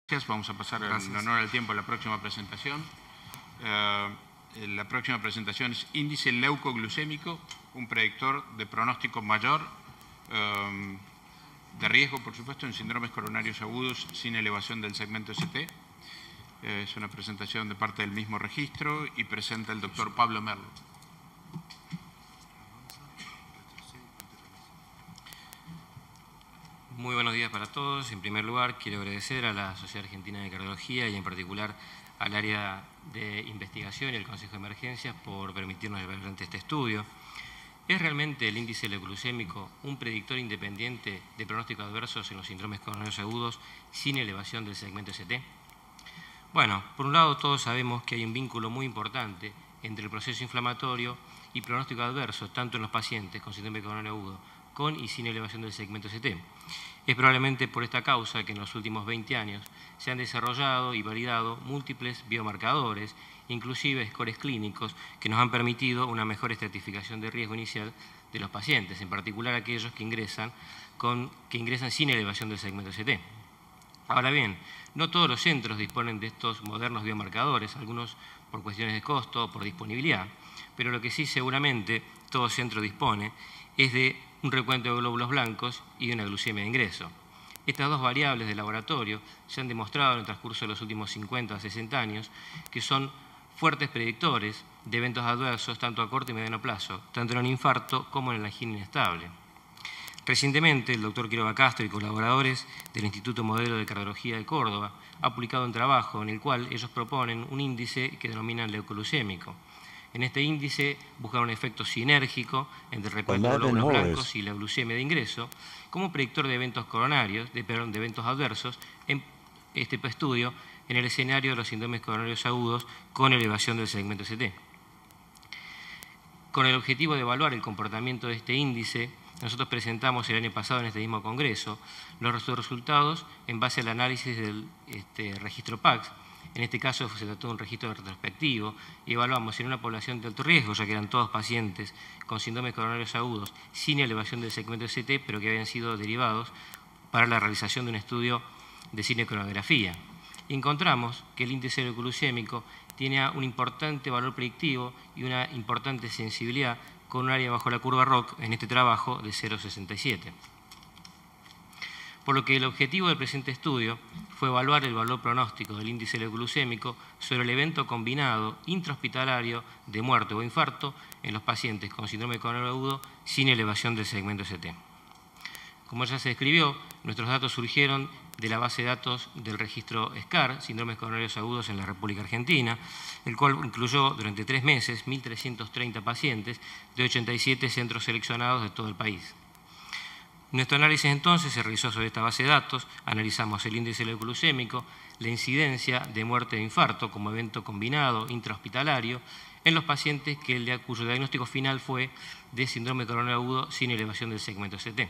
Gracias. Vamos a pasar en honor al tiempo a la próxima presentación. La próxima presentación es índice leucoglucémico, un predictor de pronóstico mayor de riesgo, por supuesto, en síndromes coronarios agudos sin elevación del segmento ST. Es una presentación de parte del mismo registro y presenta el doctor Pablo Merlo. Muy buenos días para todos. En primer lugar, quiero agradecer a la Sociedad Argentina de Cardiología y en particular al área de investigación y al Consejo de Emergencias por permitirnos llevar adelante este estudio. ¿Es realmente el índice leucoglucémico un predictor independiente de pronósticos adversos en los síndromes coronarios agudos sin elevación del segmento ST? Bueno, por un lado todos sabemos que hay un vínculo muy importante entre el proceso inflamatorio y pronóstico adverso, tanto en los pacientes con síndrome coronario agudo con y sin elevación del segmento ST. Es probablemente por esta causa que en los últimos 20 años se han desarrollado y validado múltiples biomarcadores, inclusive scores clínicos, que nos han permitido una mejor estratificación de riesgo inicial de los pacientes, en particular aquellos que ingresan sin elevación del segmento ST. Ahora bien, no todos los centros disponen de estos modernos biomarcadores, algunos por cuestiones de costo o por disponibilidad, pero lo que sí seguramente todo centro dispone es de un recuento de glóbulos blancos y de una glucemia de ingreso. Estas dos variables de laboratorio se han demostrado en el transcurso de los últimos 50 a 60 años que son fuertes predictores de eventos adversos tanto a corto y mediano plazo, tanto en un infarto como en la angina inestable. Recientemente, el doctor Quiroga Castro y colaboradores del Instituto Modelo de Cardiología de Córdoba ha publicado un trabajo en el cual ellos proponen un índice que denominan leucoglucémico. En este índice buscan un efecto sinérgico entre el recuento de glóbulos blancos y la glucemia de ingreso como predictor de eventos coronarios, de eventos adversos en este estudio en el escenario de los síndromes coronarios agudos con elevación del segmento ST. Con el objetivo de evaluar el comportamiento de este índice, nosotros presentamos el año pasado en este mismo congreso los resultados en base al análisis del registro PACS. En este caso se trató de un registro retrospectivo y evaluamos en una población de alto riesgo, ya que eran todos pacientes con síndromes coronarios agudos sin elevación del segmento ST, pero que habían sido derivados para la realización de un estudio de cinecoronografía. Y encontramos que el índice leucoglucémico tiene un importante valor predictivo y una importante sensibilidad con un área bajo la curva ROC en este trabajo de 0,67. Por lo que el objetivo del presente estudio fue evaluar el valor pronóstico del índice leucoglucémico sobre el evento combinado intrahospitalario de muerte o infarto en los pacientes con síndrome coronario agudo sin elevación del segmento ST. Como ya se describió, nuestros datos surgieron de la base de datos del registro SCAR, síndromes coronarios agudos en la República Argentina, el cual incluyó durante 3 meses 1.330 pacientes de 87 centros seleccionados de todo el país. Nuestro análisis entonces se realizó sobre esta base de datos, analizamos el índice leucoglucémico, la incidencia de muerte de infarto como evento combinado intrahospitalario en los pacientes cuyo diagnóstico final fue de síndrome coronario agudo sin elevación del segmento ST.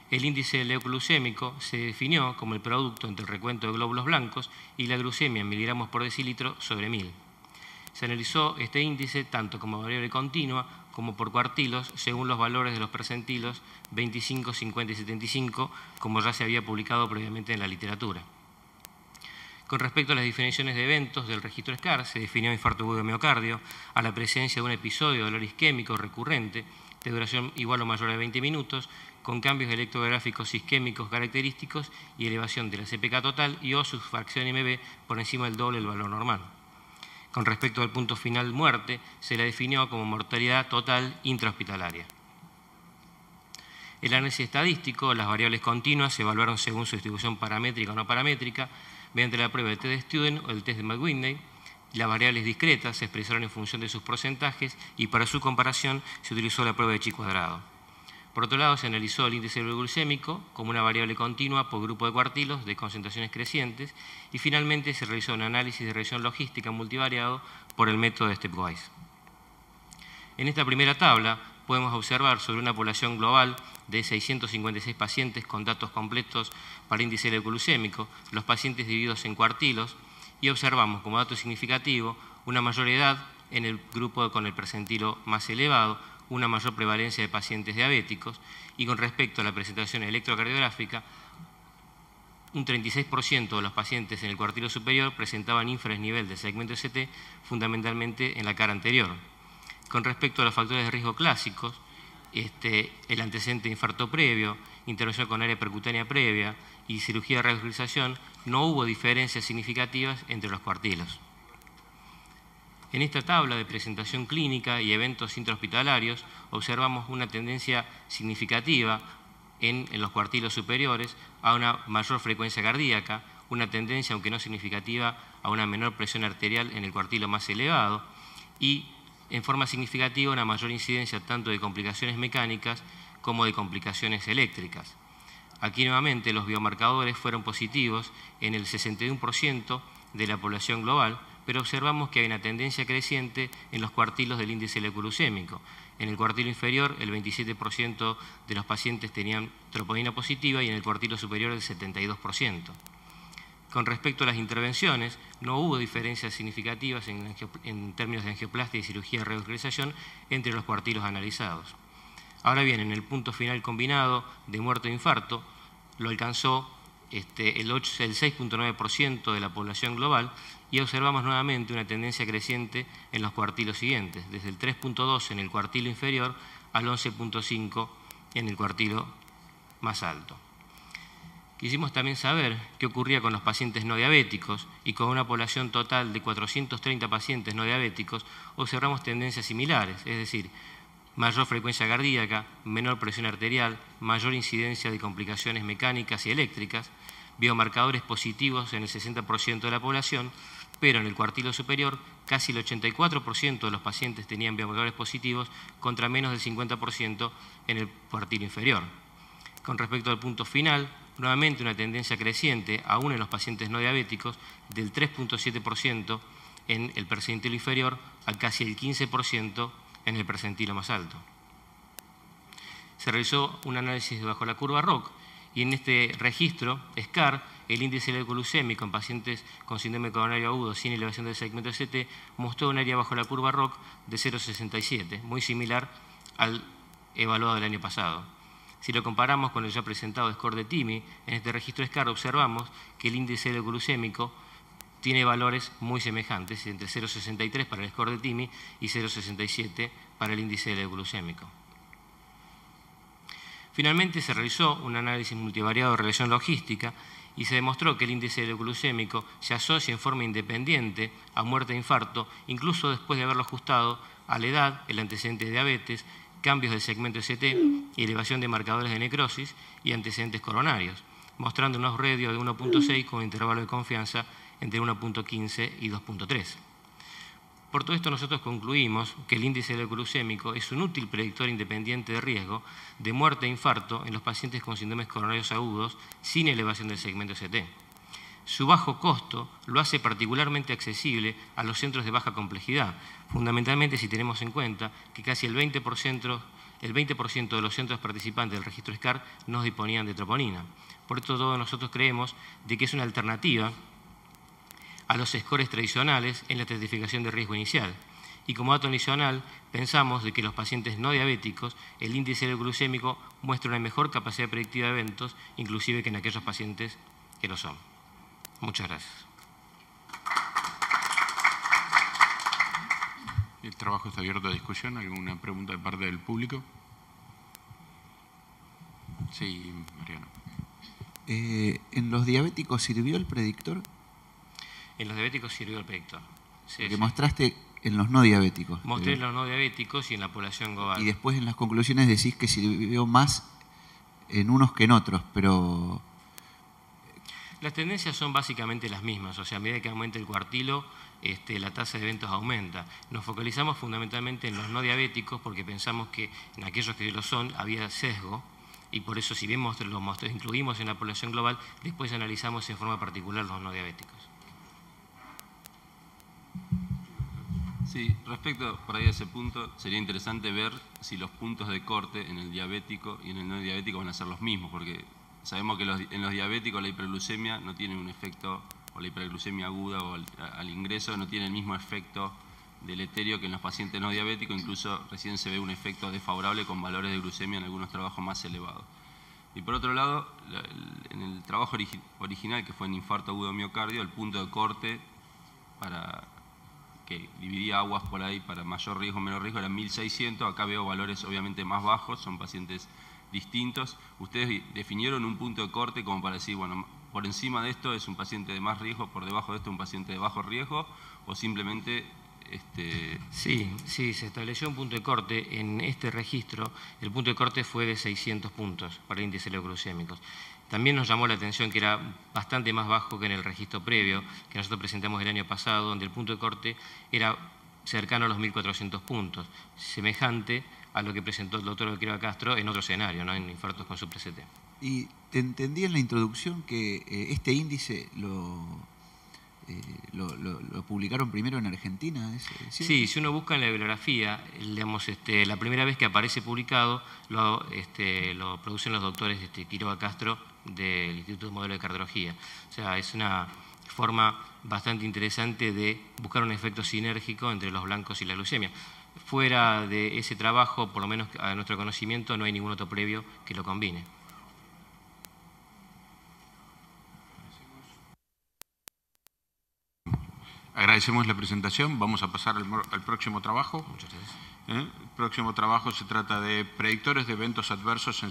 El índice leucoglucémico se definió como el producto entre el recuento de glóbulos blancos y la glucemia en miligramos por decilitro sobre 1000. Se analizó este índice tanto como variable continua como por cuartilos según los valores de los percentilos 25, 50 y 75, como ya se había publicado previamente en la literatura. Con respecto a las definiciones de eventos del registro SCAR, se definió infarto agudo de miocardio a la presencia de un episodio de dolor isquémico recurrente de duración igual o mayor a 20 minutos, con cambios electrográficos isquémicos característicos y elevación de la CPK total y o su fracción MB por encima del doble del valor normal. Con respecto al punto final muerte, se la definió como mortalidad total intrahospitalaria. El análisis estadístico, las variables continuas se evaluaron según su distribución paramétrica o no paramétrica, mediante la prueba de test de Student o el test de McWhitney. Las variables discretas se expresaron en función de sus porcentajes y para su comparación se utilizó la prueba de chi cuadrado. Por otro lado, se analizó el índice glucémico como una variable continua por grupo de cuartilos de concentraciones crecientes y finalmente se realizó un análisis de regresión logística multivariado por el método de Stepwise. En esta primera tabla podemos observar sobre una población global de 656 pacientes con datos completos para índice leucoglucémico, los pacientes divididos en cuartilos y observamos como dato significativo una mayor edad en el grupo con el percentilo más elevado, una mayor prevalencia de pacientes diabéticos y con respecto a la presentación electrocardiográfica, un 36% de los pacientes en el cuartilo superior presentaban infranivel del segmento ST, fundamentalmente en la cara anterior. Con respecto a los factores de riesgo clásicos, el antecedente de infarto previo, intervención con área percutánea previa y cirugía de revascularización, no hubo diferencias significativas entre los cuartilos. En esta tabla de presentación clínica y eventos intrahospitalarios observamos una tendencia significativa en los cuartilos superiores a una mayor frecuencia cardíaca, una tendencia, aunque no significativa, a una menor presión arterial en el cuartilo más elevado y, en forma significativa, una mayor incidencia tanto de complicaciones mecánicas como de complicaciones eléctricas. Aquí nuevamente los biomarcadores fueron positivos en el 61% de la población global, pero observamos que hay una tendencia creciente en los cuartilos del índice glucémico. En el cuartilo inferior, el 27% de los pacientes tenían troponina positiva y en el cuartilo superior el 72%. Con respecto a las intervenciones, no hubo diferencias significativas en términos de angioplastia y cirugía de revascularización entre los cuartilos analizados. Ahora bien, en el punto final combinado de muerte o infarto, lo alcanzó el 6,9% de la población global y observamos nuevamente una tendencia creciente en los cuartilos siguientes, desde el 3,2 en el cuartilo inferior al 11,5 en el cuartilo más alto. Quisimos también saber qué ocurría con los pacientes no diabéticos y con una población total de 430 pacientes no diabéticos observamos tendencias similares, es decir, mayor frecuencia cardíaca, menor presión arterial, mayor incidencia de complicaciones mecánicas y eléctricas, biomarcadores positivos en el 60% de la población, pero en el cuartilo superior casi el 84% de los pacientes tenían biomarcadores positivos contra menos del 50% en el cuartilo inferior. Con respecto al punto final, nuevamente una tendencia creciente, aún en los pacientes no diabéticos, del 3,7% en el percentilo inferior a casi el 15% en el percentilo más alto. Se realizó un análisis bajo la curva ROC y en este registro, SCAR, el índice glucémico en pacientes con síndrome coronario agudo sin elevación del segmento ST mostró un área bajo la curva ROC de 0,67, muy similar al evaluado del año pasado. Si lo comparamos con el ya presentado score de TIMI, en este registro SCAR observamos que el índice glucémico tiene valores muy semejantes, entre 0,63 para el score de TIMI y 0,67 para el índice glucémico. Finalmente se realizó un análisis multivariado de relación logística y se demostró que el índice glucémico se asocia en forma independiente a muerte e infarto, incluso después de haberlo ajustado a la edad, el antecedente de diabetes, cambios del segmento ST y elevación de marcadores de necrosis y antecedentes coronarios, mostrando unos radios de 1,6 con intervalo de confianza entre 1,15 y 2,3. Por todo esto nosotros concluimos que el índice glucémico es un útil predictor independiente de riesgo de muerte e infarto en los pacientes con síndromes coronarios agudos sin elevación del segmento ST. Su bajo costo lo hace particularmente accesible a los centros de baja complejidad, fundamentalmente si tenemos en cuenta que casi el 20% de los centros participantes del registro SCAR no disponían de troponina. Por esto todos nosotros creemos de que es una alternativa a los scores tradicionales en la estratificación de riesgo inicial. Y como dato adicional, pensamos de que los pacientes no diabéticos, el índice glucémico muestra una mejor capacidad predictiva de eventos, inclusive que en aquellos pacientes que lo son. Muchas gracias. El trabajo está abierto a discusión. ¿Alguna pregunta de parte del público? Sí, Mariano. ¿En los diabéticos sirvió el predictor? En los diabéticos sirvió el predictor. Sí, Porque mostraste en los no diabéticos. Mostré en los no diabéticos y en la población global. Y después en las conclusiones decís que sirvió más en unos que en otros, pero... Las tendencias son básicamente las mismas, o sea, a medida que aumenta el cuartilo, la tasa de eventos aumenta. Nos focalizamos fundamentalmente en los no diabéticos porque pensamos que en aquellos que lo son había sesgo y por eso si bien los incluimos en la población global, después analizamos en forma particular los no diabéticos. Sí, respecto por ahí a ese punto, sería interesante ver si los puntos de corte en el diabético y en el no diabético van a ser los mismos, porque sabemos que en los diabéticos la hiperglucemia no tiene un efecto, o la hiperglucemia aguda o al ingreso no tiene el mismo efecto deleterio que en los pacientes no diabéticos, incluso recién se ve un efecto desfavorable con valores de glucemia en algunos trabajos más elevados. Y por otro lado, en el trabajo original, que fue en infarto agudo de miocardio, el punto de corte para que dividía aguas por ahí para mayor riesgo o menor riesgo era 1600. Acá veo valores obviamente más bajos, son pacientes distintos. ¿Ustedes definieron un punto de corte como para decir, bueno, por encima de esto es un paciente de más riesgo, por debajo de esto un paciente de bajo riesgo, o simplemente... Sí, se estableció un punto de corte. En este registro, el punto de corte fue de 600 puntos para índices leucocémicos. También nos llamó la atención que era bastante más bajo que en el registro previo, que nosotros presentamos el año pasado, donde el punto de corte era cercano a los 1.400 puntos, semejante a lo que presentó el doctor Quiroga Castro en otro escenario, ¿no? En infartos con sub-PCT. Y te entendí en la introducción que este índice lo publicaron primero en Argentina. Sí, si uno busca en la bibliografía, digamos, la primera vez que aparece publicado lo producen los doctores Quiroga Castro del Instituto de Modelo de Cardiología. O sea, es una forma bastante interesante de buscar un efecto sinérgico entre los blancos y la leucemia. Fuera de ese trabajo, por lo menos a nuestro conocimiento, no hay ningún otro previo que lo combine. Agradecemos la presentación. Vamos a pasar al próximo trabajo. Muchas gracias. El próximo trabajo se trata de predictores de eventos adversos en